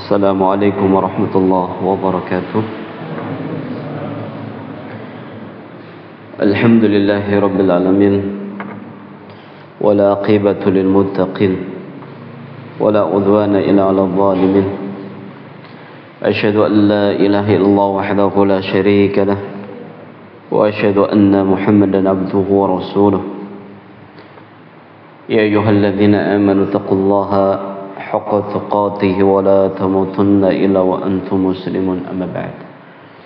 السلام عليكم ورحمة الله وبركاته. الحمد لله رب العالمين، ولا عاقبة للمتقين، ولا عدوان إلا على الظالمين. أشهد أن لا إله إلا الله وحده لا شريك له، وأشهد أن محمدا عبده ورسوله. يا أيها الذين آمنوا اتقوا الله حق تقاته ولا تموتن إلا وأنتم مسلمون. أما بعد،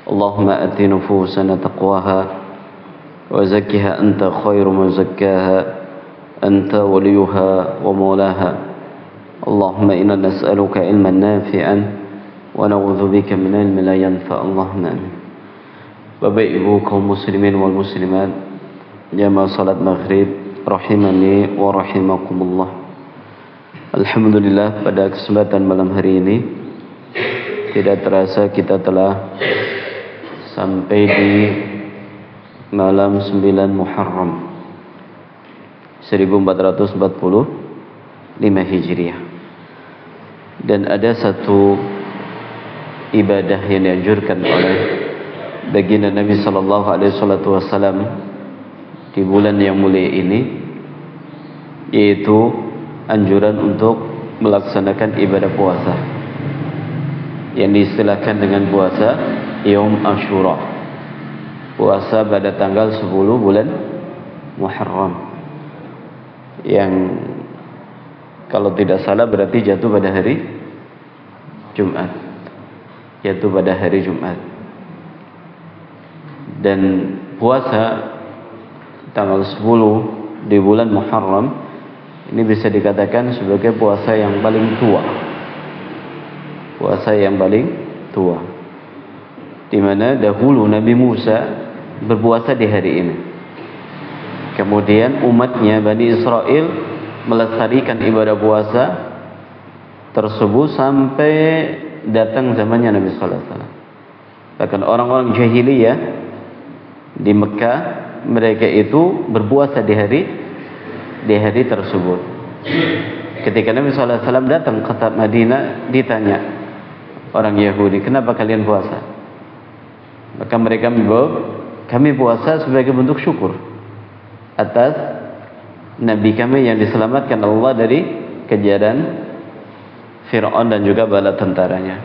اللهم آت نفوسنا تقواها وزكها أنت خير من زكاها، أنت وليها ومولاها. اللهم إنا نسألك علما نافعا ونعوذ بك من علم لا ينفع. اللهم آمين. Bapak Ibu kaum muslimin wal muslimat, jamaah salat maghrib rahimani wa rahimakumullah. Alhamdulillah, pada kesempatan malam hari ini tidak terasa kita telah sampai di malam 9 Muharram 1445 Hijriah. Dan ada satu ibadah yang dianjurkan oleh baginda Nabi sallallahu alaihi wasallam di bulan yang mulia ini, yaitu anjuran untuk melaksanakan ibadah puasa yang diistilahkan dengan puasa Yaum Ashura, puasa pada tanggal 10 bulan Muharram, yang kalau tidak salah berarti jatuh pada hari Jumat, jatuh pada hari Jumat. Dan puasa tanggal 10 di bulan Muharram ini bisa dikatakan sebagai puasa yang paling tua, puasa yang paling tua, di mana dahulu Nabi Musa berpuasa di hari ini. Kemudian umatnya Bani Israel melestarikan ibadah puasa tersebut sampai datang zamannya Nabi sallallahu alaihi wasallam. Bahkan orang-orang jahiliyah di Mekah, mereka itu berpuasa di hari tersebut. Ketika Nabi sallallahu alaihi wasallam datang ke Madinah, ditanya orang Yahudi, "Kenapa kalian puasa?" Maka mereka menjawab, "Kami puasa sebagai bentuk syukur atas Nabi kami yang diselamatkan Allah dari kejaran Fir'aun dan juga bala tentaranya."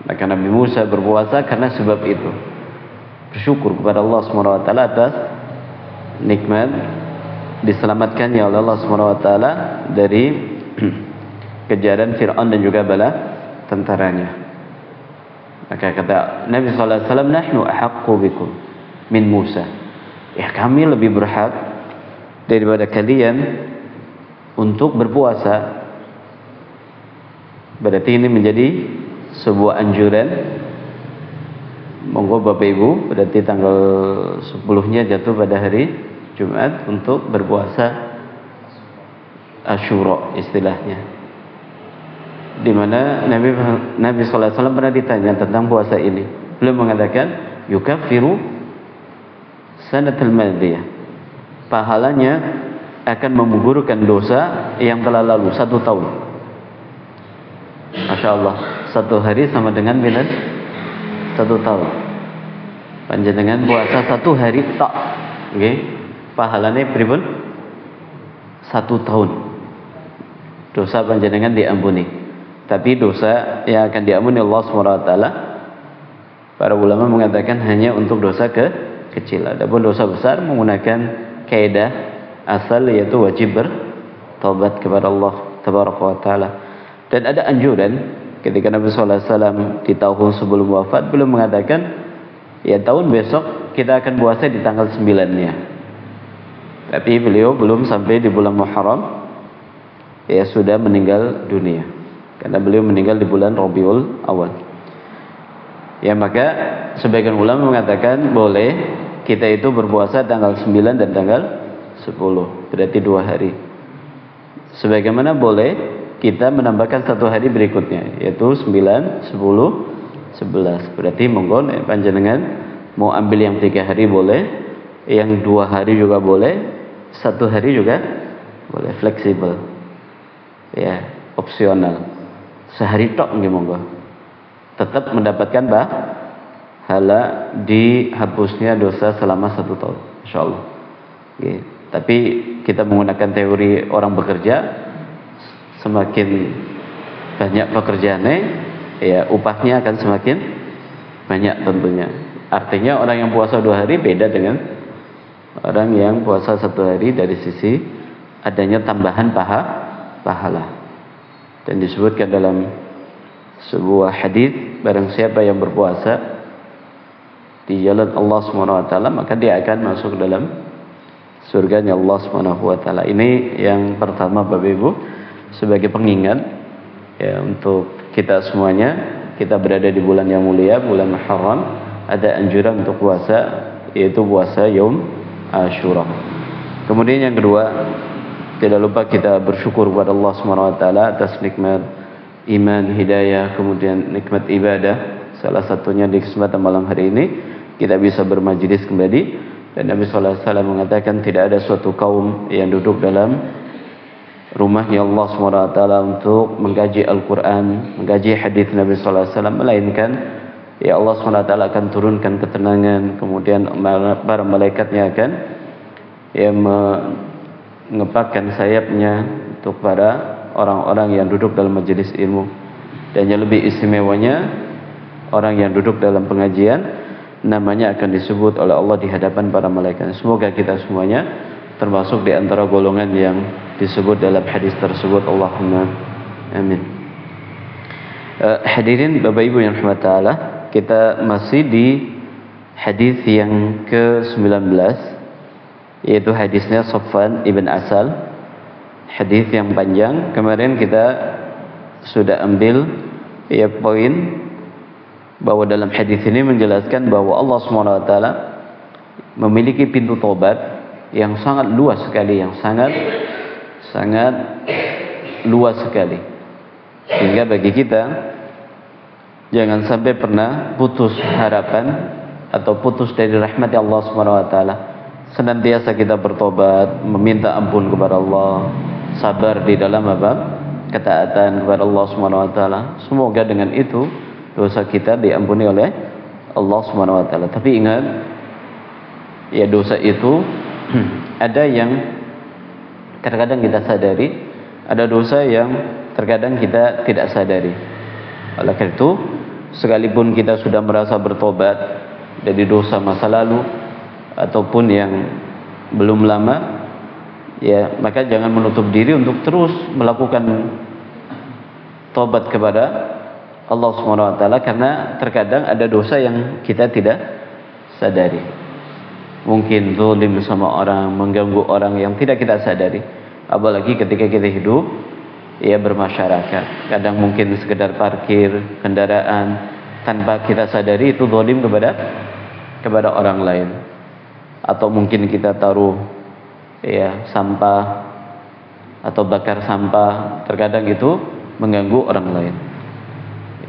Maka Nabi Musa berpuasa karena sebab itu, bersyukur kepada Allah SWT atas nikmat diselamatkannya oleh Allah SWT dari kejaran Fir'aun dan juga bala tentaranya. Maka kata Nabi SAW, "Nahnu ahaqqu bikum min Musa." Ya, kami lebih berhak daripada kalian untuk berpuasa. Berarti ini menjadi sebuah anjuran. Monggo Bapak Ibu, berarti tanggal 10-nya jatuh pada hari Jumat, untuk berpuasa Asyura istilahnya. Di mana Nabi sallallahu alaihi wasallam pernah ditanya tentang puasa ini. Beliau mengatakan, "Yukaffiru sanatul madiyah." Pahalanya akan menggugurkan dosa yang telah lalu 1 tahun. Masya Allah, 1 hari sama dengan minus 1 tahun. Panjenengan puasa 1 hari tak, okay? Pahalanya pripun? 1 tahun. Dosa panjenengan diampuni. Tapi dosa yang akan diampuni Allah SWT, para ulama mengatakan hanya untuk dosa kecil. Adapun dosa besar menggunakan kaidah asal, yaitu wajib bertobat kepada Allah Tabaraka wa Ta'ala. Dan ada anjuran ketika Nabi SAW di tahun sebelum wafat, belum mengatakan, ya tahun besok kita akan puasa di tanggal 9-nya. Tapi beliau belum sampai di bulan Muharram, ya sudah meninggal dunia. Karena beliau meninggal di bulan Rabiul Awal. Ya, maka sebagian ulama mengatakan boleh kita itu berpuasa tanggal 9 dan tanggal 10. Berarti 2 hari. Sebagaimana boleh kita menambahkan 1 hari berikutnya, yaitu 9, 10, 11. Berarti monggo panjenengan mau ambil yang 3 hari boleh, yang 2 hari juga boleh, 1 hari juga boleh, fleksibel. Ya, opsional. Sehari tok nggih monggo. tetap mendapatkan pahala dihapusnya dosa selama 1 tahun, insyaallah. Okay. Tapi kita menggunakan teori orang bekerja, semakin banyak pekerjaannya, ya upahnya akan semakin banyak tentunya. Artinya orang yang puasa 2 hari beda dengan orang yang puasa 1 hari dari sisi adanya tambahan pahala. Dan disebutkan dalam sebuah hadis, barang siapa yang berpuasa di jalan Allah SWT, maka dia akan masuk dalam surganya Allah SWT. Ini yang pertama Bapak Ibu, sebagai pengingat ya untuk kita semuanya. Kita berada di bulan yang mulia, bulan Muharram, ada anjuran untuk puasa, yaitu puasa Yaum Asyura. Kemudian yang kedua, tidak lupa kita bersyukur kepada Allah SWT atas nikmat iman, hidayah, kemudian nikmat ibadah. Salah satunya di kesempatan malam hari ini kita bisa bermajlis kembali. Dan Nabi SAW mengatakan tidak ada suatu kaum yang duduk dalam rumahnya Allah SWT untuk mengkaji Al-Quran, mengkaji hadis Nabi SAW, melainkan ya Allah SWT akan turunkan ketenangan, kemudian para malaikatnya akan ya mengepakkan sayapnya untuk para orang-orang yang duduk dalam majelis ilmu. Dan yang lebih istimewanya, orang yang duduk dalam pengajian namanya akan disebut oleh Allah di hadapan para malaikat. Semoga kita semuanya termasuk di antara golongan yang disebut dalam hadis tersebut. Allahumma amin. Hadirin Bapak Ibu yang rahmat Allah, kita masih di hadis yang ke-19, yaitu hadisnya Safwan ibn Asal. Hadis yang panjang. Kemarin kita sudah ambil ya poin bahwa dalam hadis ini menjelaskan bahwa Allah SWT memiliki pintu tobat yang sangat luas sekali, yang sangat luas sekali, sehingga bagi kita jangan sampai pernah putus harapan atau putus dari rahmat Allah SWT. Senantiasa kita bertobat, meminta ampun kepada Allah, sabar di dalam ketaatan kepada Allah SWT. Semoga dengan itu dosa kita diampuni oleh Allah SWT. Tapi ingat, ya dosa itu ada yang terkadang kita sadari, ada dosa yang terkadang kita tidak sadari. Oleh karena itu, sekalipun kita sudah merasa bertobat dari dosa masa lalu ataupun yang belum lama, ya maka jangan menutup diri untuk terus melakukan tobat kepada Allah SWT, karena terkadang ada dosa yang kita tidak sadari. Mungkin zalim sama orang, mengganggu orang yang tidak kita sadari. Apalagi ketika kita hidup ya bermasyarakat, kadang mungkin sekedar parkir kendaraan tanpa kita sadari itu zalim kepada orang lain. Atau mungkin kita taruh ya sampah atau bakar sampah, terkadang itu mengganggu orang lain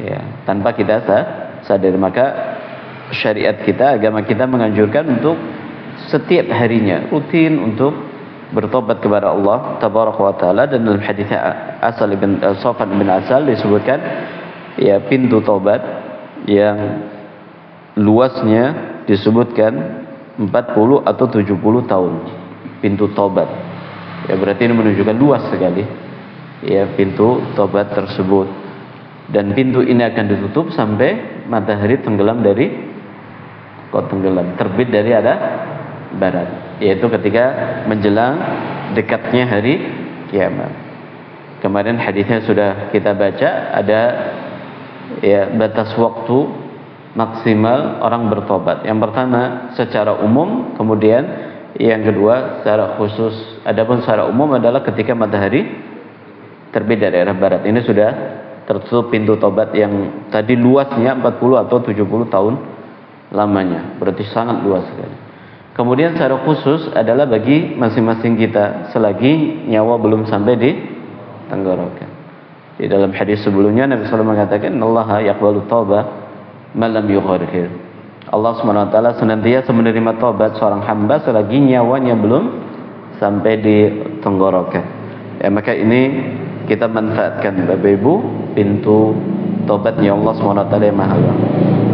ya tanpa kita sadari. Maka syariat kita, agama kita menganjurkan untuk setiap harinya rutin untuk bertobat kepada Allah tabaraka wa taala. Dan dalam hadis Safwan bin Asal disebutkan ya pintu tobat yang luasnya disebutkan 40 atau 70 tahun pintu tobat. Ya berarti ini menunjukkan luas sekali ya pintu tobat tersebut. Dan pintu ini akan ditutup sampai matahari tenggelam terbit dari arah barat, yaitu ketika menjelang dekatnya hari kiamat. Kemarin hadisnya sudah kita baca, ada ya batas waktu maksimal orang bertobat. Yang pertama secara umum, kemudian yang kedua secara khusus. Adapun secara umum adalah ketika matahari terbit dari arah barat. Ini sudah tertutup pintu tobat yang tadi luasnya 40 atau 70 tahun lamanya. Berarti sangat luas sekali. Kemudian secara khusus adalah bagi masing-masing kita selagi nyawa belum sampai di tenggorokan. Di dalam hadis sebelumnya Nabi SAW mengatakan, "Allaha yaqbalu tauba man lam yugharghir." Allah SWT senantiasa menerima taubat seorang hamba selagi nyawanya belum sampai di tenggorokan. Ya, maka ini kita manfaatkan Bapak Ibu pintu taubatnya Allah SWT yang maha luas.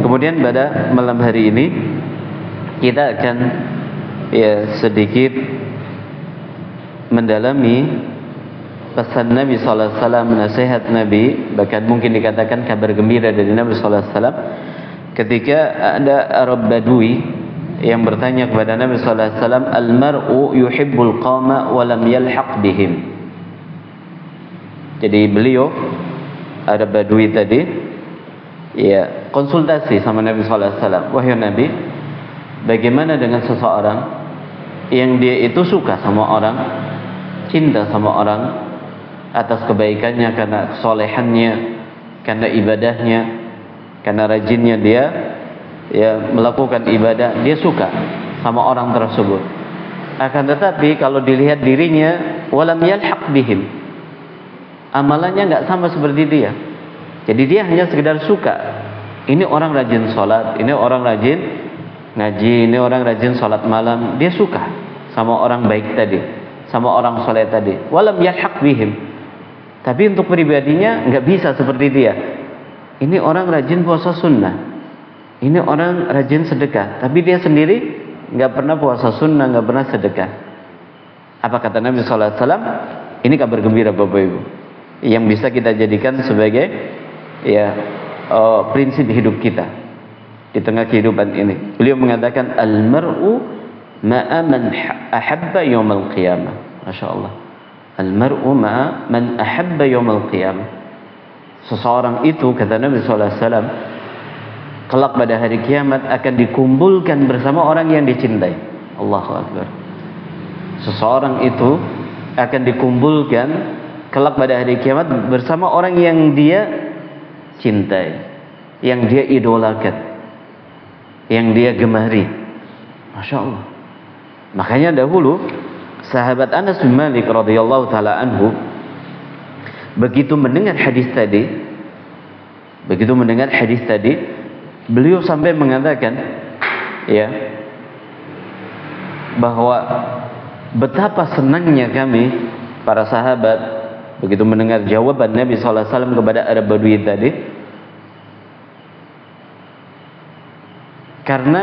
Kemudian pada malam hari ini kita akan sedikit mendalami pesan Nabi sallallahu alaihi wasallam, nasihat Nabi, bahkan mungkin dikatakan kabar gembira dari Nabi sallallahu alaihi wasallam ketika ada Arab Badui yang bertanya kepada Nabi sallallahu alaihi wasallam, "Al-mar'u yuhibbul qawma wa lam yalhaq bihim." Jadi beliau Arab Badui tadi konsultasi sama Nabi sallallahu alaihi wasallam, "Wahai Nabi, bagaimana dengan seseorang yang dia itu suka sama orang, cinta sama orang atas kebaikannya, karena kesolehannya, karena ibadahnya, karena rajinnya dia melakukan ibadah, dia suka sama orang tersebut. Akan tetapi kalau dilihat dirinya walam yalhaq bihim, amalannya enggak sama seperti dia. Jadi dia hanya sekedar suka. Ini orang rajin sholat, ini orang rajin ngaji, ini orang rajin sholat malam, dia suka sama orang baik tadi, sama orang soleh tadi. Walam yalhaq bihim, tapi untuk pribadinya nggak bisa seperti dia. Ini orang rajin puasa sunnah, ini orang rajin sedekah, tapi dia sendiri nggak pernah puasa sunnah, nggak pernah sedekah. Apa kata Nabi sallallahu alaihi wasallam? Ini kabar gembira Bapak Ibu, yang bisa kita jadikan sebagai prinsip hidup kita di tengah kehidupan ini. Beliau mengatakan, al-mar'u ma'a man ahabba yawmal qiyamah. Masya Allah. Al-mar'u ma'a man ahabba yawmal qiyamah. Seseorang itu, kata Nabi SAW, kelak pada hari kiamat akan dikumpulkan bersama orang yang dicintai. Allahu Akbar. Seseorang itu akan dikumpulkan kelak pada hari kiamat bersama orang yang dia cintai, yang dia idolakan, yang dia gemari. Masya Allah. Makanya dahulu sahabat Anas bin Malik radhiyallahu taala anhu begitu mendengar hadis tadi, beliau sampai mengatakan bahwa betapa senangnya kami para sahabat begitu mendengar jawaban Nabi sallallahu alaihi wasallam kepada Arab Badui tadi, karena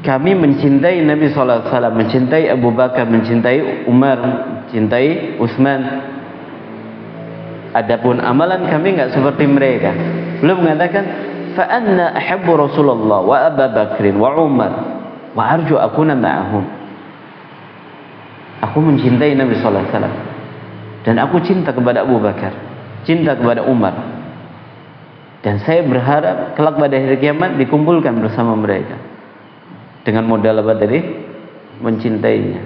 kami mencintai Nabi sallallahu alaihi wasallam, mencintai Abu Bakar, mencintai Umar, mencintai Utsman. Adapun amalan kami enggak seperti mereka. Beliau mengatakan, fa anna ahabbu Rasulullah wa Abu Bakr wa Umar wa arju akuna ma'ahum. Aku mencintai Nabi sallallahu alaihi wasallam dan aku cinta kepada Abu Bakar, cinta kepada Umar. Dan saya berharap kelak pada hari kiamat dikumpulkan bersama mereka. Dengan modal apa tadi? Mencintainya,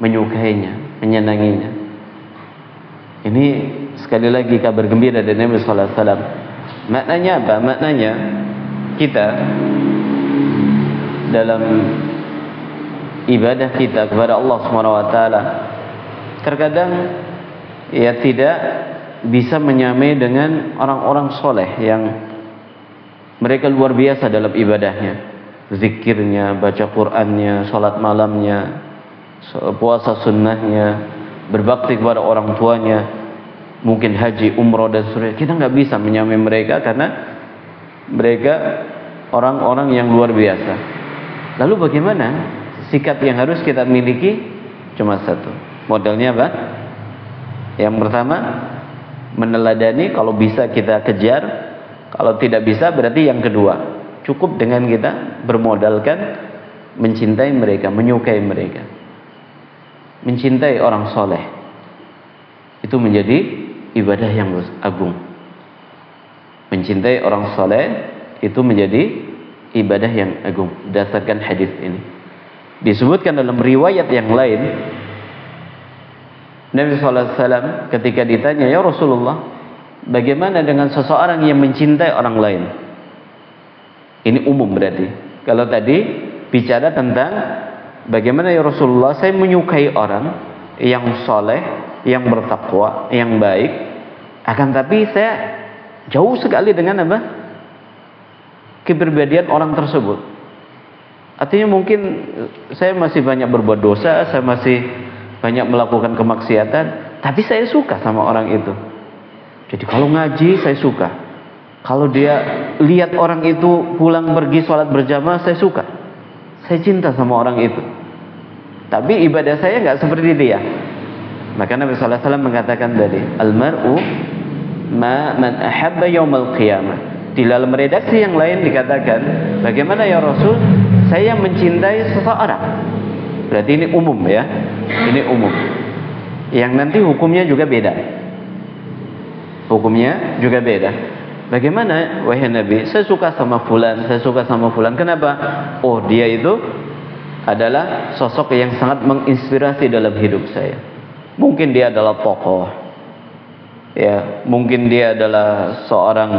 menyukainya, menyenanginya. Ini sekali lagi kabar gembira dari Nabi sallallahu alaihi wasallam. Maknanya apa? Maknanya kita dalam ibadah kita kepada Allah Subhanahu wa taala terkadang tidak bisa menyamai dengan orang-orang soleh yang mereka luar biasa dalam ibadahnya, zikirnya, baca Qur'annya, salat malamnya, puasa sunnahnya, berbakti kepada orang tuanya, mungkin haji, umrah dan sebagainya. Kita nggak bisa menyamai mereka karena mereka orang-orang yang luar biasa. Lalu bagaimana sikap yang harus kita miliki? Cuma satu. Modalnya apa? Yang pertama, meneladani, kalau bisa kita kejar, kalau tidak bisa berarti yang kedua, cukup dengan kita bermodalkan mencintai mereka, menyukai mereka, mencintai orang soleh. Itu menjadi ibadah yang agung. Mencintai orang soleh itu menjadi ibadah yang agung berdasarkan hadis ini. Disebutkan dalam riwayat yang lain, Nabi SAW ketika ditanya, ya Rasulullah, bagaimana dengan seseorang yang mencintai orang lain? Ini umum berarti. Kalau tadi bicara tentang bagaimana ya Rasulullah, saya menyukai orang yang soleh, yang bertakwa, yang baik, akan tapi saya jauh sekali dengan apa? Kepribadian orang tersebut. Artinya mungkin saya masih banyak berbuat dosa, saya masih banyak melakukan kemaksiatan, tapi saya suka sama orang itu. Jadi kalau ngaji saya suka. Kalau dia lihat orang itu pulang pergi sholat berjamaah, saya suka. Saya cinta sama orang itu. Tapi ibadah saya nggak seperti dia. Maka Nabi sallallahu alaihi wasallam mengatakan tadi, al-mar'u ma man ahabba yaumal qiyamah. Di dalam redaksi yang lain dikatakan, bagaimana ya Rasul? Saya mencintai seseorang. Berarti ini umum ya. Ini umum. Yang nanti hukumnya juga beda. Hukumnya juga beda. Bagaimana wahai Nabi? Saya suka sama fulan, saya suka sama fulan. Kenapa? Oh, dia itu adalah sosok yang sangat menginspirasi dalam hidup saya. Mungkin dia adalah tokoh. Ya, mungkin dia adalah seorang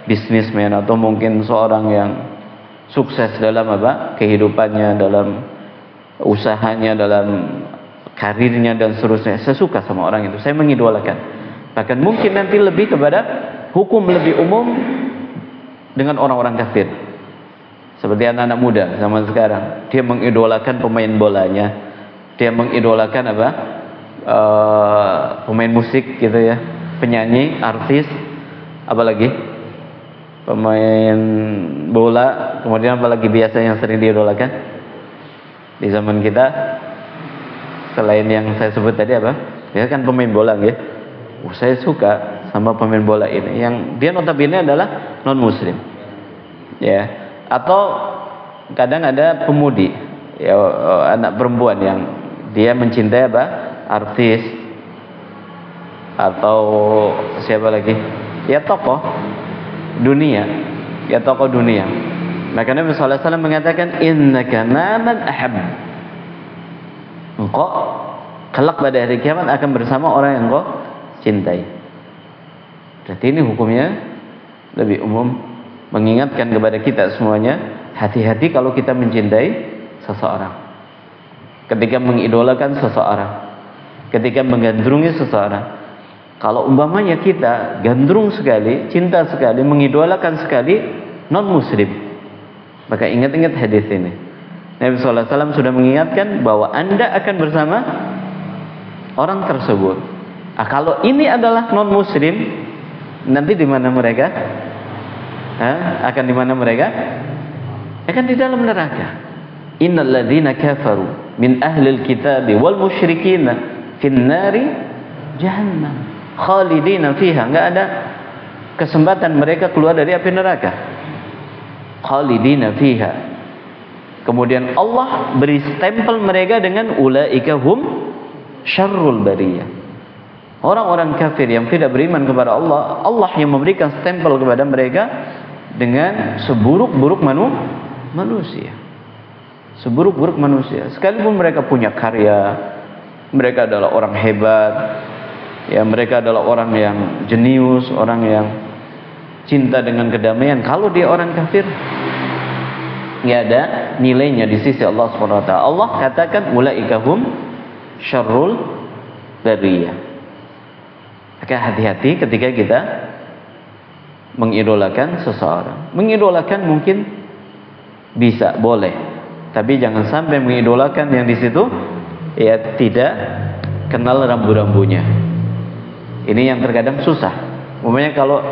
bisnismen atau mungkin seorang yang sukses dalam apa? Kehidupannya, dalam usahanya, dalam karirnya dan seterusnya. Saya suka sama orang itu. Saya mengidolakan. Bahkan mungkin nanti lebih kepada hukum lebih umum dengan orang-orang kafir. Seperti anak-anak muda zaman sekarang, dia mengidolakan pemain bolanya, dia mengidolakan apa? Pemain musik gitu ya, penyanyi, artis, apalagi pemain bola, kemudian apalagi biasa yang sering diidolakan di zaman kita selain yang saya sebut tadi apa? Ya kan pemain bola ya. Saya suka sama pemain bola ini yang dia notabene adalah non muslim. Ya. Atau kadang ada pemudi ya, anak perempuan yang dia mencintai apa? Artis atau siapa lagi? Ya tokoh dunia. Ya tokoh dunia. Maka Nabi sallallahu alaihi wasallam mengatakan innaka man ahab. Engkau kelak pada hari kiamat akan bersama orang yang engkau cintai. Berarti ini hukumnya lebih umum, mengingatkan kepada kita semuanya, hati-hati kalau kita mencintai seseorang, ketika mengidolakan seseorang, ketika menggandrungi seseorang. Kalau umpamanya kita gandrung sekali, cinta sekali, mengidolakan sekali non muslim, maka ingat-ingat hadis ini. Nabi sallallahu alaihi wasallam sudah mengingatkan bahwa Anda akan bersama orang tersebut. Kalau ini adalah non muslim, nanti di mana mereka? Akan di mana mereka? Akan di dalam neraka. Innal ladzina kafaru min ahlil kitabi wal musyrikin fin nari jahannam khalidina fiha. Enggak ada kesempatan mereka keluar dari api neraka. Khalidina fiha. Kemudian Allah beri stempel mereka dengan ulaika hum syarrul bariyah. Orang-orang kafir yang tidak beriman kepada Allah, Allah yang memberikan stempel kepada mereka dengan seburuk-buruk manusia. Seburuk-buruk manusia. Sekalipun mereka punya karya, mereka adalah orang hebat, ya mereka adalah orang yang jenius, orang yang cinta dengan kedamaian. Kalau dia orang kafir, nggak ada nilainya di sisi Allah SWT. Allah katakan ulaika hum syarrul bariyah. Maka hati-hati ketika kita mengidolakan seseorang. Mengidolakan mungkin bisa, boleh, tapi jangan sampai mengidolakan yang di situ ya tidak kenal rambu-rambunya. Ini yang terkadang susah. Umumnya kalau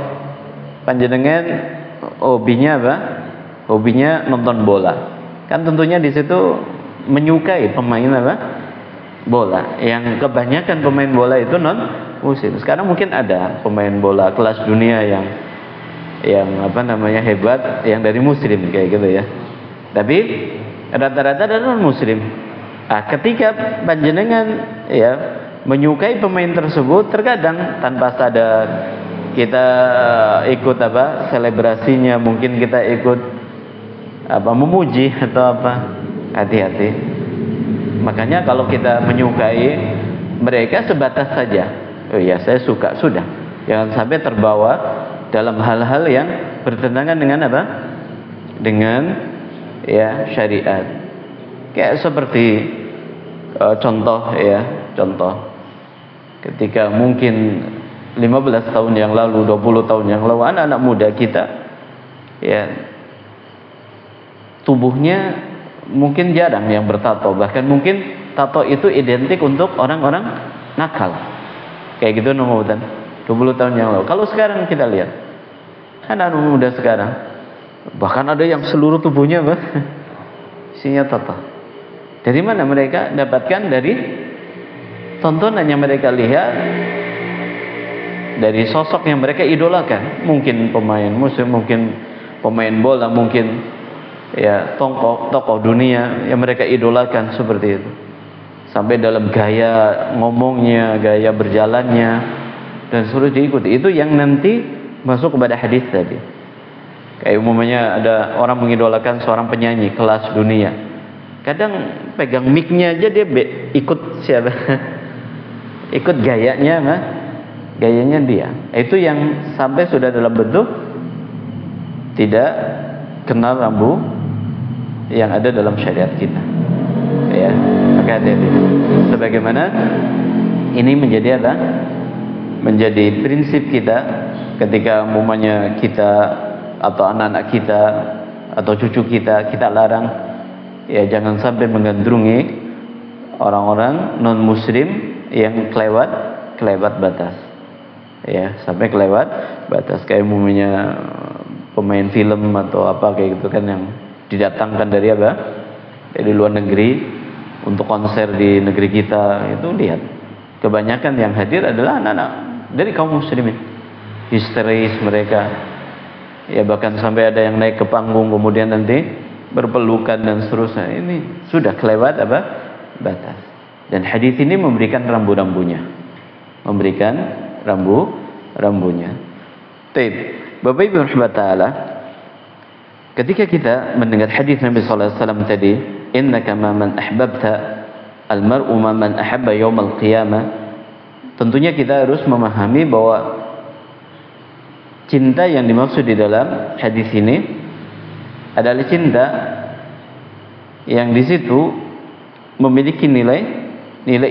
panjenengan hobinya apa? Hobinya nonton bola. Kan tentunya di situ menyukai pemain apa? Bola. Yang kebanyakan pemain bola itu non muslim. Sekarang mungkin ada pemain bola kelas dunia yang apa namanya hebat, yang dari muslim kayak gitu ya. Tapi rata-rata dari non muslim. Ketika panjenengan ya menyukai pemain tersebut, terkadang tanpa sadar kita ikut apa selebrasinya, mungkin kita ikut apa memuji atau apa. Hati-hati. Makanya kalau kita menyukai mereka sebatas saja. Oh ya, saya suka, sudah. Jangan sampai terbawa dalam hal-hal yang bertentangan dengan apa? Dengan ya syariat. Kayak seperti contoh ya, contoh. Ketika mungkin 15 tahun yang lalu, 20 tahun yang lalu, anak-anak muda kita ya tubuhnya mungkin jarang yang bertato, bahkan mungkin tato itu identik untuk orang-orang nakal. Kayak gitu nomor. 20 tahun yang lalu. Kalau sekarang kita lihat anak muda sekarang, bahkan ada yang seluruh tubuhnya isinya tato. Dari mana mereka dapatkan? Dari tontonan yang mereka lihat, dari sosok yang mereka idolakan. Mungkin pemain musik, mungkin pemain bola, mungkin ya tokoh dunia yang mereka idolakan seperti itu. Sampai dalam gaya ngomongnya, gaya berjalannya, dan suruh diikuti. Itu yang nanti masuk kepada hadis tadi. Kayak umumnya ada orang mengidolakan seorang penyanyi kelas dunia, kadang pegang mic-nya aja dia ikut siapa ikut gayanya gayanya dia. Itu yang sampai sudah dalam bentuk tidak kenal rambu yang ada dalam syariat kita, ya. Maka hati-hati. Sebagaimana ini menjadi apa? Menjadi prinsip kita ketika umumnya kita atau anak-anak kita atau cucu kita larang, ya jangan sampai menggandrungi orang-orang non muslim yang kelewat batas, ya, sampai kelewat batas. Kayak umumnya pemain film atau apa kayak gitu kan, yang didatangkan dari apa, dari luar negeri untuk konser di negeri kita. Itu lihat, kebanyakan yang hadir adalah anak-anak dari kaum muslimin. Histeris mereka, ya, bahkan sampai ada yang naik ke panggung kemudian nanti berpelukan dan seterusnya. Ini sudah kelewat apa, batas. Dan hadis ini memberikan rambu-rambunya, memberikan rambu-rambunya. Baik, Bapak Ibu rahimahullah taala, ketika kita mendengar hadis Nabi sallallahu alaihi wasallam tadi, innaka ma man ahbabta almar'u ma man ahabba yaumal qiyamah, tentunya kita harus memahami bahwa cinta yang dimaksud di dalam hadis ini adalah cinta yang di situ memiliki nilai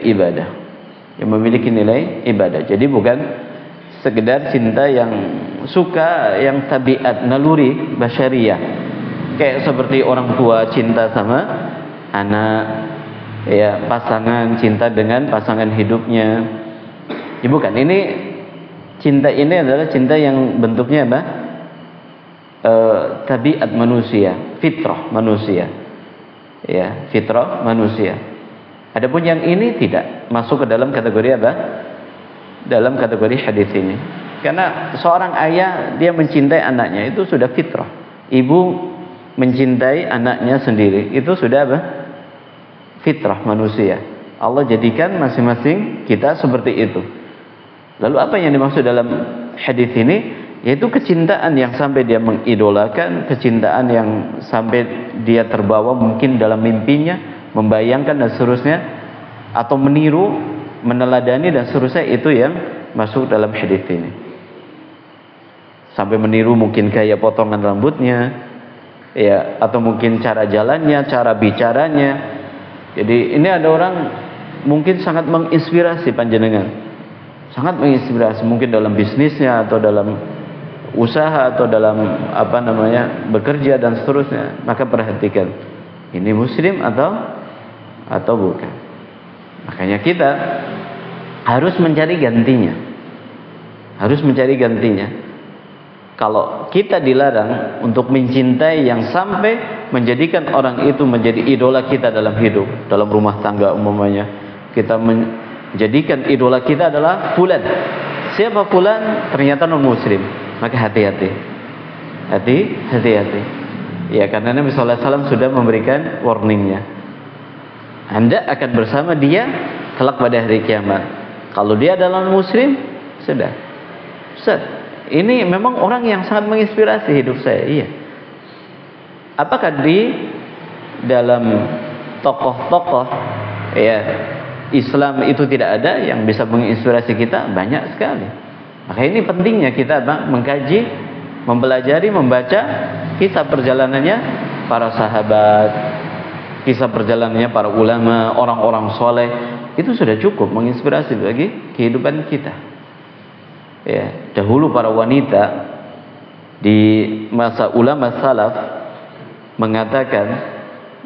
ibadah, yang memiliki nilai ibadah. Jadi bukan sekedar cinta yang suka, yang tabiat naluri basyariah, kayak seperti orang tua cinta sama anak, ya, pasangan cinta dengan pasangan hidupnya. Ya bukan, ini cinta ini adalah cinta yang bentuknya apa? Tabiat manusia, fitrah manusia, ya, fitrah manusia. Adapun yang ini tidak masuk ke dalam kategori apa? Dalam kategori hadis ini. Karena seorang ayah dia mencintai anaknya itu sudah fitrah. Ibu mencintai anaknya sendiri itu sudah apa? Fitrah manusia. Allah jadikan masing-masing kita seperti itu. Lalu apa yang dimaksud dalam hadis ini? Yaitu kecintaan yang sampai dia mengidolakan, kecintaan yang sampai dia terbawa mungkin dalam mimpinya, membayangkan dan seterusnya, atau meniru, meneladani dan seterusnya. Itu yang masuk dalam hadis ini. Sampai meniru mungkin gaya potongan rambutnya, ya, atau mungkin cara jalannya, cara bicaranya. Jadi ini ada orang mungkin sangat menginspirasi panjenengan, sangat menginspirasi mungkin dalam bisnisnya atau dalam usaha atau dalam apa namanya bekerja dan seterusnya. Maka perhatikan, ini muslim atau bukan. Makanya kita harus mencari gantinya, harus mencari gantinya. Kalau kita dilarang untuk mencintai yang sampai menjadikan orang itu menjadi idola kita dalam hidup, dalam rumah tangga umumnya, kita menjadikan idola kita adalah fulan. Siapa fulan? Ternyata non muslim. Maka hati-hati. Hati-hati. Ya, karena Nabi sallallahu alaihi wasallam sudah memberikan warningnya. Anda akan bersama dia kelak pada hari kiamat. Kalau dia adalah non muslim, sudah. Ustaz, ini memang orang yang sangat menginspirasi hidup saya. Iya. Apakah di dalam tokoh-tokoh ya Islam itu tidak ada yang bisa menginspirasi kita? Banyak sekali. Maka ini pentingnya kita mengkaji, mempelajari, membaca kisah perjalanannya para sahabat, kisah perjalanannya para ulama, orang-orang soleh. Itu sudah cukup menginspirasi bagi kehidupan kita. Ya, dahulu para wanita di masa ulama salaf mengatakan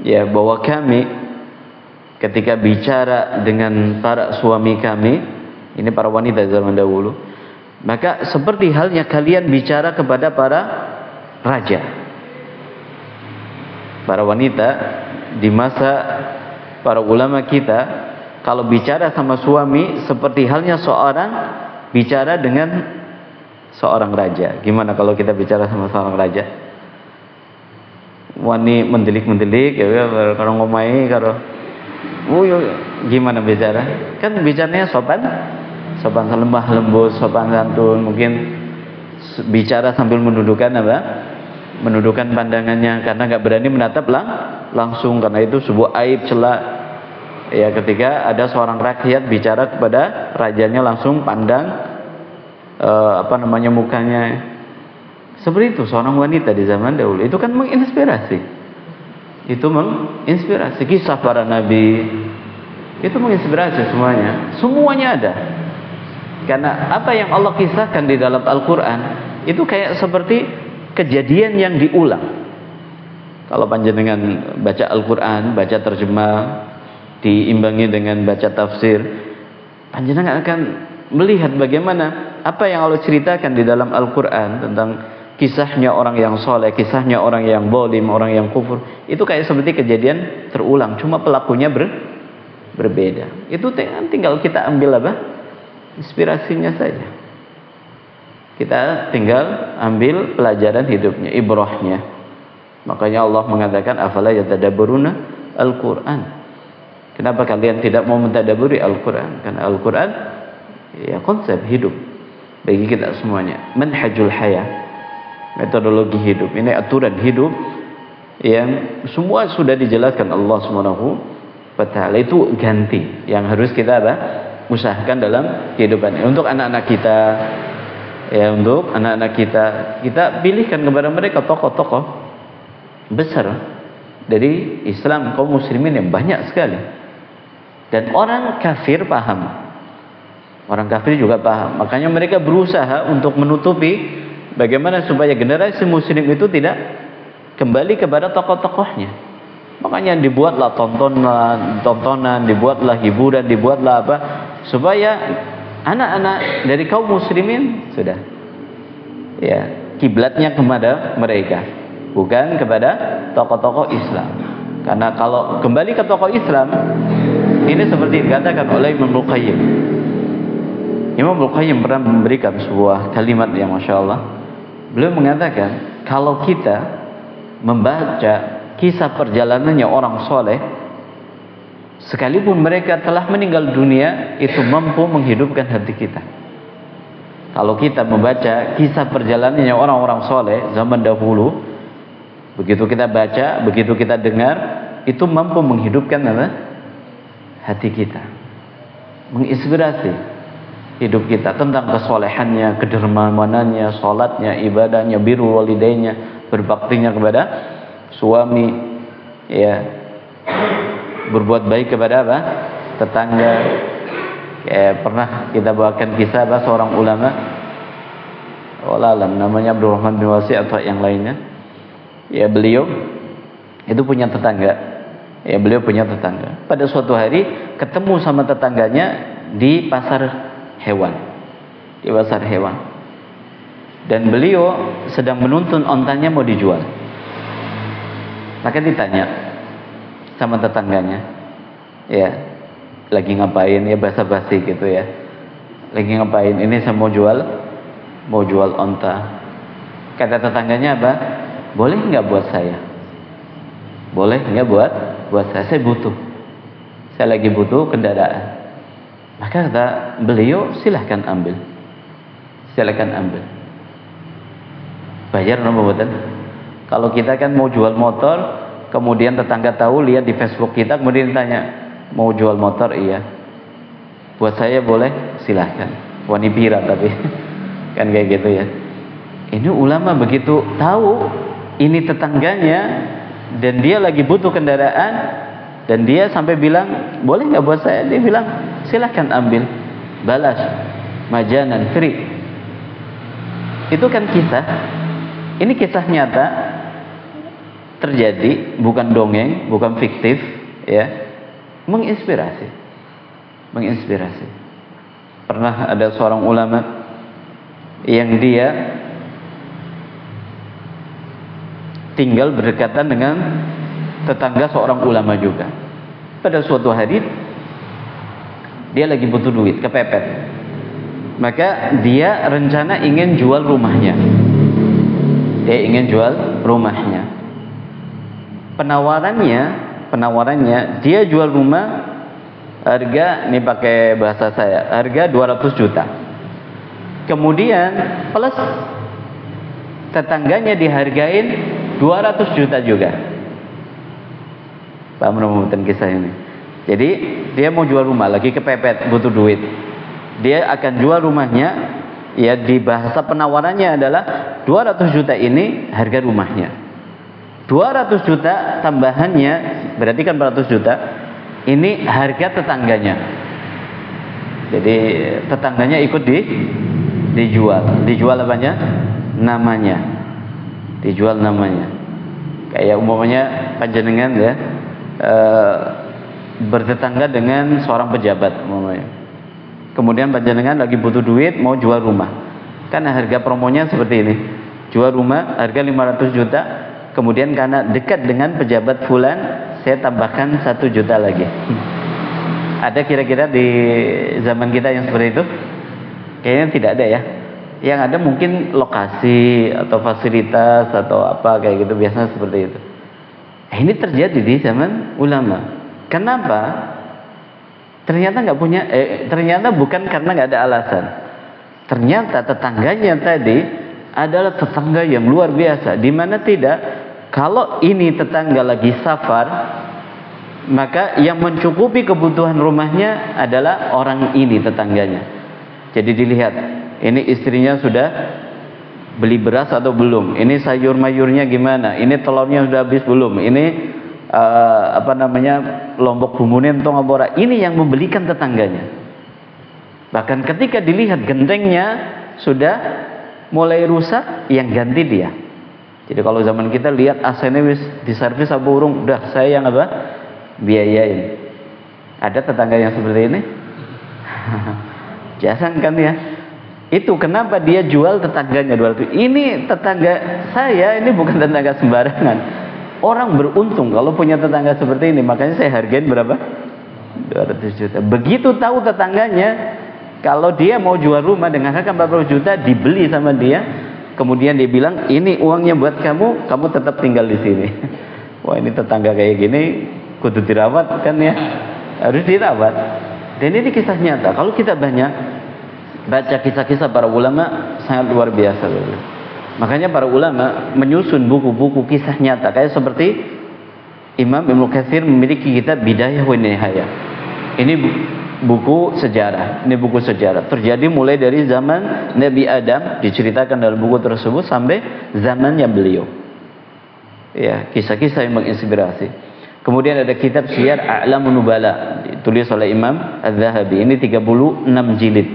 ya bahwa kami ketika bicara dengan para suami kami, ini para wanita zaman dahulu, Maka seperti halnya kalian bicara kepada para raja, para wanita di masa para ulama kita, kalau bicara sama suami seperti halnya seorang bicara dengan seorang raja. Gimana kalau kita bicara sama seorang raja? Wani mendelik-mendelik ya, kalau ngomai kalau gimana bicara? Kan bicaranya sopan lemah lembut, sopan santun, mungkin bicara sambil menundukkan apa? Menundukkan pandangannya karena nggak berani menatap langsung, karena itu sebuah aib celah. Ya, ketika ada seorang rakyat bicara kepada rajanya langsung pandang mukanya. Seperti itu seorang wanita di zaman dahulu. Itu kan menginspirasi. Itu menginspirasi kisah para nabi. Itu menginspirasi semuanya. Semuanya ada. Karena apa yang Allah kisahkan di dalam Al-Quran itu kayak seperti kejadian yang diulang. Kalau panjenengan baca Al-Quran, baca terjemah, diimbangi dengan baca tafsir, panjenengan akan melihat bagaimana apa yang Allah ceritakan di dalam Al-Quran tentang kisahnya orang yang soleh, kisahnya orang yang zalim, orang yang kufur, itu kayak seperti kejadian terulang, cuma pelakunya berbeda. Itu tinggal kita ambil apa? Inspirasinya saja. Kita tinggal ambil pelajaran hidupnya, ibrahnya. Makanya Allah mengatakan afala yatadabbaruna Al-Quran. Kenapa kalian tidak mau mentadaburi Al-Quran? Karena Al-Quran ya konsep hidup bagi kita semuanya, manhajul hayah, metodologi hidup. Ini aturan hidup yang semua sudah dijelaskan Allah Subhanahu wa taala. Itu ganti yang harus kita usahakan dalam kehidupan. Untuk anak-anak kita, ya, untuk anak-anak kita pilihkan kepada mereka tokoh-tokoh besar dari Islam, kaum muslimin yang banyak sekali. Dan orang kafir paham, orang kafir juga paham. Makanya mereka berusaha untuk menutupi bagaimana supaya generasi muslim itu tidak kembali kepada tokoh-tokohnya. Makanya dibuatlah tontonan, dibuatlah hiburan, dibuatlah apa, supaya anak-anak dari kaum muslimin sudah ya kiblatnya kepada mereka, bukan kepada tokoh-tokoh Islam. Karena kalau kembali ke tokoh Islam, ini seperti dikatakan oleh Imam Al-Qayyim. Imam Al-Qayyim pernah memberikan sebuah kalimat yang Masya Allah. Beliau mengatakan, kalau kita membaca kisah perjalanannya orang soleh, sekalipun mereka telah meninggal dunia, itu mampu menghidupkan hati kita. Kalau kita membaca kisah perjalanannya orang-orang soleh zaman dahulu, begitu kita baca, begitu kita dengar, itu mampu menghidupkan hati kita, menginspirasi hidup kita tentang kesolehannya, kedermawanannya, sholatnya, ibadahnya, birrul walidaynya, berbaktinya kepada suami, ya, berbuat baik kepada tetangga. Ya, pernah kita bawakan kisah seorang ulama, wallahualam namanya Abdurrahman bin Wasi' atau yang lainnya. Ya, beliau itu punya tetangga. Ya, beliau punya tetangga. Pada suatu hari ketemu sama tetangganya di pasar hewan. Di pasar hewan. Dan beliau sedang menuntun ontanya mau dijual. Maka ditanya sama tetangganya, ya, lagi ngapain? Ya, basa-basi gitu ya. Lagi ngapain? Ini saya mau jual onta. Kata tetangganya apa? Boleh nggak buat saya? Boleh nggak buat saya butuh. Saya lagi butuh kendaraan. Maka kata beliau, silahkan ambil. Silahkan ambil. Bayar nomor buatan. Kalau kita kan mau jual motor, kemudian tetangga tahu, lihat di Facebook kita, kemudian tanya, mau jual motor? Iya. Buat saya boleh? Silahkan. Wani pira tapi kan kayak gitu ya. Ini ulama begitu tahu ini tetangganya dan dia lagi butuh kendaraan, dan dia sampai bilang, boleh nggak buat saya? Dia bilang, silahkan ambil, balas, majanan, free. Itu kan kisah. Ini kisah nyata terjadi, bukan dongeng, bukan fiktif, ya. Menginspirasi. Pernah ada seorang ulama yang dia tinggal berdekatan dengan tetangga seorang ulama juga. Pada suatu hari dia lagi butuh duit, kepepet. Maka dia rencana ingin jual rumahnya. Dia ingin jual rumahnya. Penawarannya dia jual rumah harga, ini pakai bahasa saya, harga 200 juta. Kemudian plus tetangganya dihargain 200 juta juga. Paham menemukan kisah ini? Jadi dia mau jual rumah, lagi kepepet, butuh duit. Dia akan jual rumahnya, ya di bahasa penawarannya adalah 200 juta ini harga rumahnya. 200 juta tambahannya, berarti kan 400 juta. Ini harga tetangganya. Jadi tetangganya ikut dijual. Dijual apanya? Namanya. Dijual namanya. Kayak umumnya panjenengan ya bertetangga dengan seorang pejabat umumnya. Kemudian panjenengan lagi butuh duit mau jual rumah. Kan harga promonya seperti ini. Jual rumah harga 500 juta. Kemudian karena dekat dengan pejabat fulan, saya tambahkan 1 juta lagi. Ada kira-kira di zaman kita yang seperti itu? Kayaknya tidak ada ya. Yang ada mungkin lokasi atau fasilitas atau apa kayak gitu, biasanya seperti itu. Ini terjadi di zaman ulama. Kenapa? Ternyata nggak punya. Ternyata bukan karena nggak ada alasan. Ternyata tetangganya tadi adalah tetangga yang luar biasa. Di mana tidak? Kalau ini tetangga lagi safar, maka yang mencukupi kebutuhan rumahnya adalah orang ini tetangganya. Jadi dilihat, ini istrinya sudah beli beras atau belum? Ini sayur mayurnya gimana? Ini telurnya sudah habis belum? Ini lombok bumbunya entong apa? Ini yang membelikan tetangganya. Bahkan ketika dilihat gentengnya sudah mulai rusak, yang ganti dia. Jadi kalau zaman kita lihat AC-nya wis diservis apa urung, udah saya yang biayain. Ada tetangga yang seperti ini? Jarang kan ya. Itu kenapa dia jual tetangganya 200. Ini tetangga saya, ini bukan tetangga sembarangan. Orang beruntung kalau punya tetangga seperti ini. Makanya saya hargain berapa? 200 juta. Begitu tahu tetangganya, kalau dia mau jual rumah dengan harga 40 juta, dibeli sama dia. Kemudian dia bilang, ini uangnya buat kamu, kamu tetap tinggal di sini. Wah, ini tetangga kayak gini kudu dirawat kan ya, harus dirawat. Dan ini kisah nyata. Kalau kita banyak baca kisah-kisah para ulama, sangat luar biasa. Makanya para ulama menyusun buku-buku kisah nyata, kayak seperti Imam Ibnu Katsir memiliki kitab Bidayah wa Nihayah. Ini buku sejarah. Ini buku sejarah. Terjadi mulai dari zaman Nabi Adam, diceritakan dalam buku tersebut, sampai zamannya beliau. Ya, kisah-kisah yang menginspirasi. Kemudian ada kitab Siyar A'lamun Nubala, ditulis oleh Imam Az-Zahabi. Ini 36 jilid.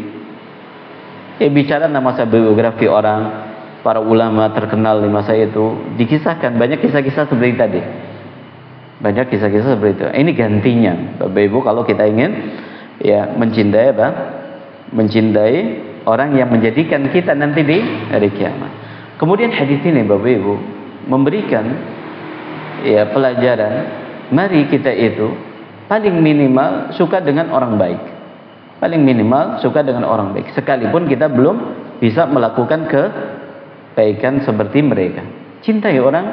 Bicara masa biografi orang, para ulama terkenal di masa itu, dikisahkan banyak kisah-kisah seperti tadi. Banyak kisah-kisah seperti itu. Ini gantinya, Bapak Ibu, kalau kita ingin ya mencintai apa? Mencintai orang yang menjadikan kita nanti di hari kiamat. Kemudian hadis ini Bapak Ibu memberikan ya pelajaran, mari kita itu paling minimal suka dengan orang baik. Paling minimal suka dengan orang baik, sekalipun kita belum bisa melakukan kebaikan seperti mereka. Cintai orang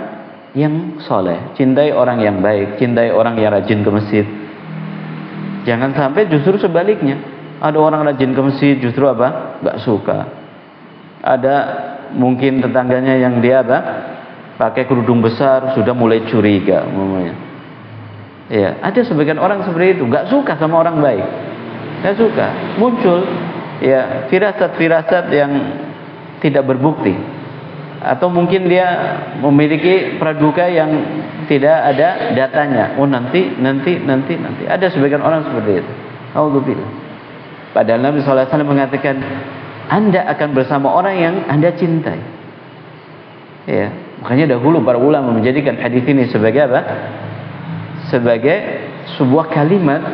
yang soleh, cintai orang yang baik, cintai orang yang rajin ke masjid. Jangan sampai justru sebaliknya, ada orang rajin ke masjid justru apa? Gak suka. Ada mungkin tetangganya yang dia apa? Pakai kerudung besar, sudah mulai curiga umumnya. Ya, ada sebagian orang seperti itu, gak suka sama orang baik. Gak suka. Muncul ya firasat-firasat yang tidak berbukti. Atau mungkin dia memiliki praduga yang tidak ada datanya. Oh nanti. Ada sebagian orang seperti itu. Alhamdulillah. Padahal Nabi SAW mengatakan, Anda akan bersama orang yang Anda cintai. Ya, makanya dahulu para ulama menjadikan hadis ini sebagai apa? Sebagai sebuah kalimat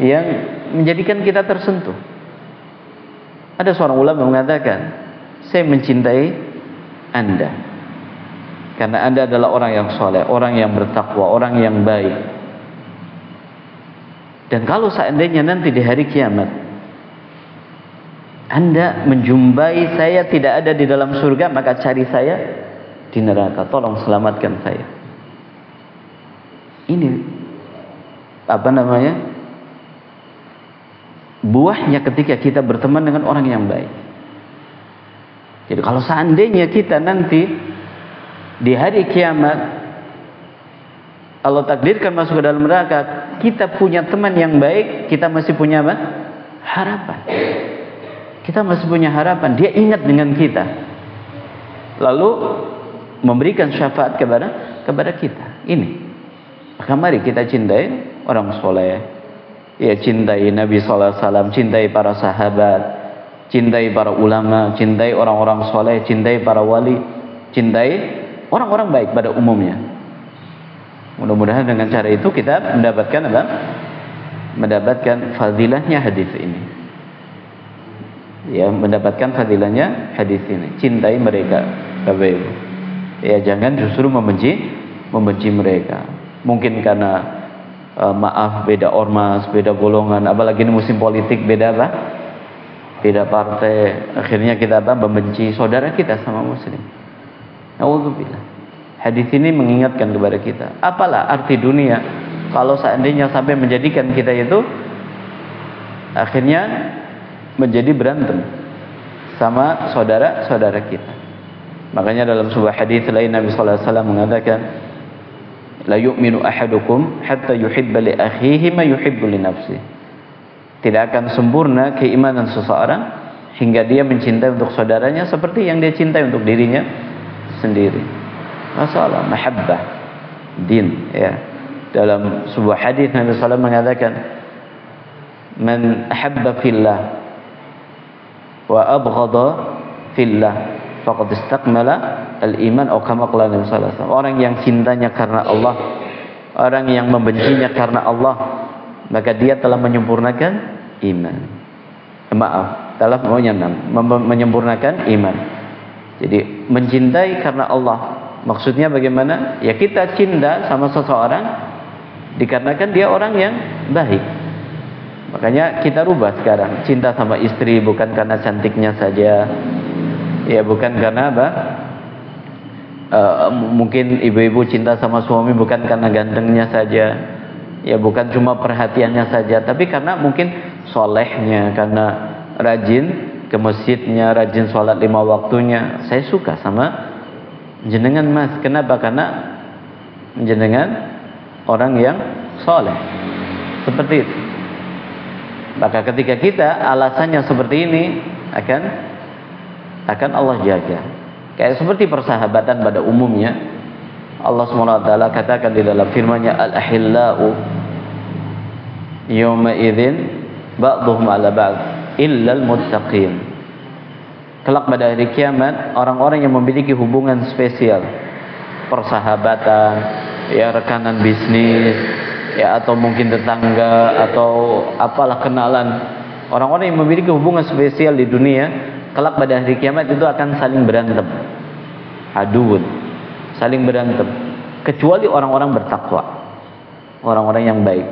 yang menjadikan kita tersentuh. Ada seorang ulama mengatakan, saya mencintai Anda karena Anda adalah orang yang soleh, orang yang bertakwa, orang yang baik. Dan kalau seandainya nanti di hari kiamat Anda menjumpai saya tidak ada di dalam surga, maka cari saya di neraka, tolong selamatkan saya. Ini apa namanya, buahnya ketika kita berteman dengan orang yang baik. Jadi kalau seandainya kita nanti di hari kiamat Allah takdirkan masuk ke dalam neraka, kita punya teman yang baik, kita masih punya apa? Harapan. Kita masih punya harapan, dia ingat dengan kita, lalu memberikan syafaat kepada kita. Ini, maka mari kita cintai orang soleh, ya, cintai Nabi Sallallahu Alaihi Wasallam, cintai para sahabat, cintai para ulama, cintai orang-orang soleh, cintai para wali, cintai orang-orang baik pada umumnya. Mudah-mudahan dengan cara itu kita mendapatkan apa? Mendapatkan fadilahnya hadis ini. Ya, mendapatkan fadilahnya hadis ini. Cintai mereka, Bapak Ibu. Ya, jangan justru membenci mereka. Mungkin karena maaf, beda ormas, beda golongan, apalagi ini musim politik, beda apa? Beda partai. Akhirnya kita apa? Membenci saudara kita sama muslim. Nauzubillah. Hadis ini mengingatkan kepada kita, apalah arti dunia kalau seandainya sampai menjadikan kita itu akhirnya menjadi berantem sama saudara-saudara kita. Makanya dalam sebuah hadis lain Nabi sallallahu alaihi wasallam mengatakan, la yu'minu ahadukum hatta yuhibba li akhihi ma yuhibbu li nafsihi. Tidak akan sempurna keimanan seseorang hingga dia mencintai untuk saudaranya seperti yang dia cintai untuk dirinya sendiri. Masalah mahabbah din, ya. Dalam sebuah hadis Nabi sallallahu alaihi wasallam mengatakan, man ahabba fillah wa abghadha fillah faqad istakmala al-iman, atau kama qala Nabi sallallahu alaihi wasallam. Orang yang cintanya karena Allah, orang yang membencinya karena Allah, maka dia telah menyempurnakan iman. Telah menyempurnakan iman. Jadi mencintai karena Allah, maksudnya bagaimana? Ya, kita cinta sama seseorang dikarenakan dia orang yang baik. Makanya kita rubah sekarang, cinta sama istri bukan karena cantiknya saja, ya, bukan karena apa? Mungkin ibu-ibu cinta sama suami bukan karena gantengnya saja, ya, bukan cuma perhatiannya saja, tapi karena mungkin solehnya, karena rajin ke masjidnya, rajin sholat 5 waktunya. Saya suka sama jenengan mas, kenapa? Karena jenengan orang yang soleh, seperti itu. Maka ketika kita alasannya seperti ini, akan Allah jaga. Kayak seperti persahabatan pada umumnya, Allah SWT katakan di dalam firman-Nya, al-ahillau yawma idzin ba'dhum 'ala ba'd illal muttaqin. Kelak pada hari kiamat, orang-orang yang memiliki hubungan spesial, persahabatan, ya, rekanan bisnis, ya, atau mungkin tetangga, atau apalah kenalan, orang-orang yang memiliki hubungan spesial di dunia, kelak pada hari kiamat itu akan saling berantem, aduun, saling berantem, kecuali orang-orang bertakwa, orang-orang yang baik.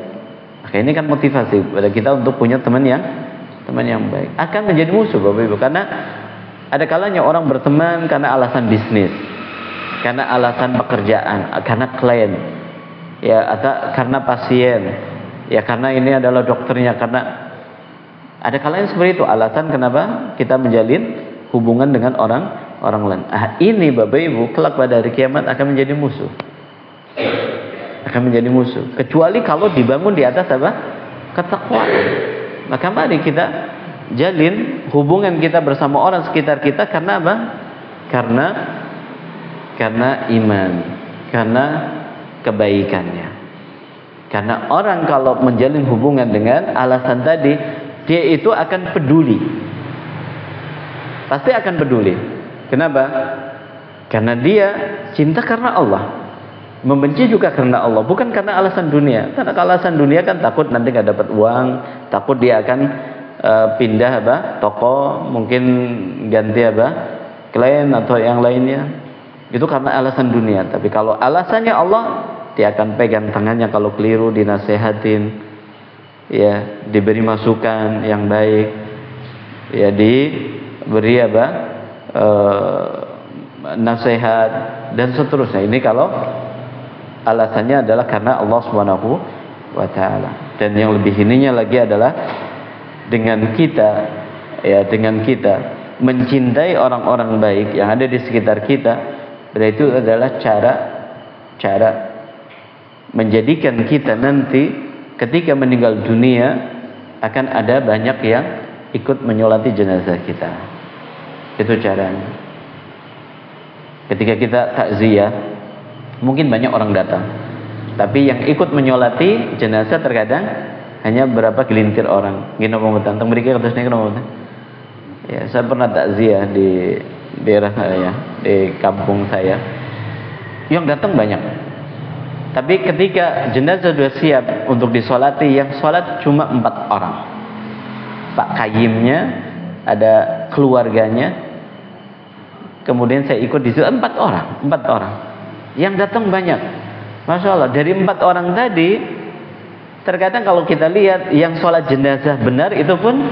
Maka ini kan motivasi pada kita untuk punya teman yang baik. Akan menjadi musuh Bapak Ibu, karena ada kalanya orang berteman karena alasan bisnis, karena alasan pekerjaan, karena klien, ya, atau karena pasien, ya, karena ini adalah dokternya, karena ada kalanya seperti itu alasan kenapa kita menjalin hubungan dengan orang lain. Ini Bapak Ibu kelak pada hari kiamat akan menjadi musuh, kecuali kalau dibangun di atas apa? Ketakwaan. Maka mari kita jalin hubungan kita bersama orang sekitar kita karena apa? Karena iman, karena kebaikannya. Karena orang kalau menjalin hubungan dengan alasan tadi, dia itu akan peduli, pasti akan peduli. Kenapa? Karena dia cinta karena Allah, membenci juga karena Allah, bukan karena alasan dunia. Karena alasan dunia kan takut nanti nggak dapat uang, takut dia akan pindah apa? Toko, mungkin ganti apa? klien atau yang lainnya, itu karena alasan dunia. Tapi kalau alasannya Allah, dia akan pegang tangannya kalau keliru, dinasehatin, ya, diberi masukan yang baik, ya, diberi apa, nasihat dan seterusnya. Ini kalau alasannya adalah karena Allah Subhanahu wa taala. Dan yang lebih ininya lagi adalah dengan kita, ya, dengan kita mencintai orang-orang baik yang ada di sekitar kita, berarti itu adalah cara menjadikan kita nanti ketika meninggal dunia akan ada banyak yang ikut menyolati jenazah kita. Itu caranya. Ketika kita takziah, mungkin banyak orang datang, tapi yang ikut menyolati jenazah terkadang hanya berapa gelintir orang. Gino pemutan, teng mriki kados niki pemutan. Ya, saya pernah takziah di daerah saya, di kampung saya. Yang datang banyak. Tapi ketika jenazah sudah siap untuk disolati, yang sholat cuma 4 orang. Pak Kayimnya, ada keluarganya, kemudian saya ikut di situ 4 orang. Yang datang banyak. Masya Allah, dari 4 orang tadi, terkadang kalau kita lihat yang sholat jenazah benar itu pun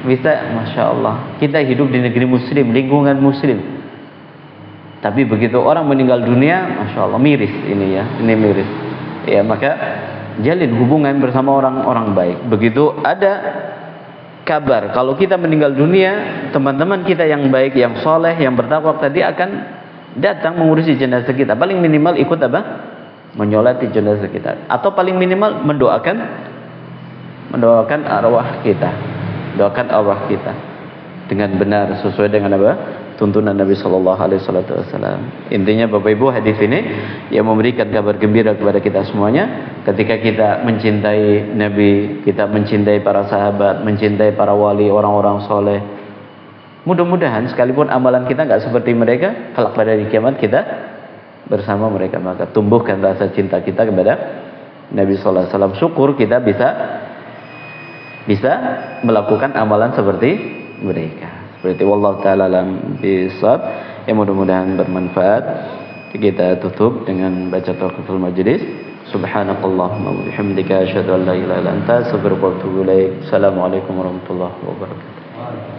bisa, Masya Allah, kita hidup di negeri muslim, lingkungan muslim. Tapi begitu orang meninggal dunia, Masya Allah, miris ini ya, ini miris. Ya, maka jalin hubungan bersama orang-orang baik. Begitu ada kabar kalau kita meninggal dunia, teman-teman kita yang baik, yang soleh, yang bertakwa tadi akan datang mengurusi jenazah kita. Paling minimal ikut apa? Menyolati jenazah kita. Atau paling minimal mendoakan arwah kita. Doakan arwah kita dengan benar sesuai dengan apa? Tuntunan Nabi Sallallahu Alaihi Wasallam. Intinya Bapak Ibu, hadis ini yang memberikan kabar gembira kepada kita semuanya. Ketika kita mencintai Nabi, kita mencintai para sahabat, mencintai para wali, orang-orang soleh. Mudah-mudahan sekalipun amalan kita nggak seperti mereka, kelak pada hari kiamat kita bersama mereka. Maka tumbuhkan rasa cinta kita kepada Nabi Sallallahu Alaihi Wasallam. Syukur kita bisa melakukan amalan seperti mereka. Seperti wallahu taala alam bisawab, yang mudah-mudahan bermanfaat. Kita tutup dengan baca tauhidul majlis. Subhanakallahumma wa bihamdika asyhadu an la ilaha illa anta astaghfiruka wa atubu ilaik. Assalamualaikum warahmatullahi wabarakatuh.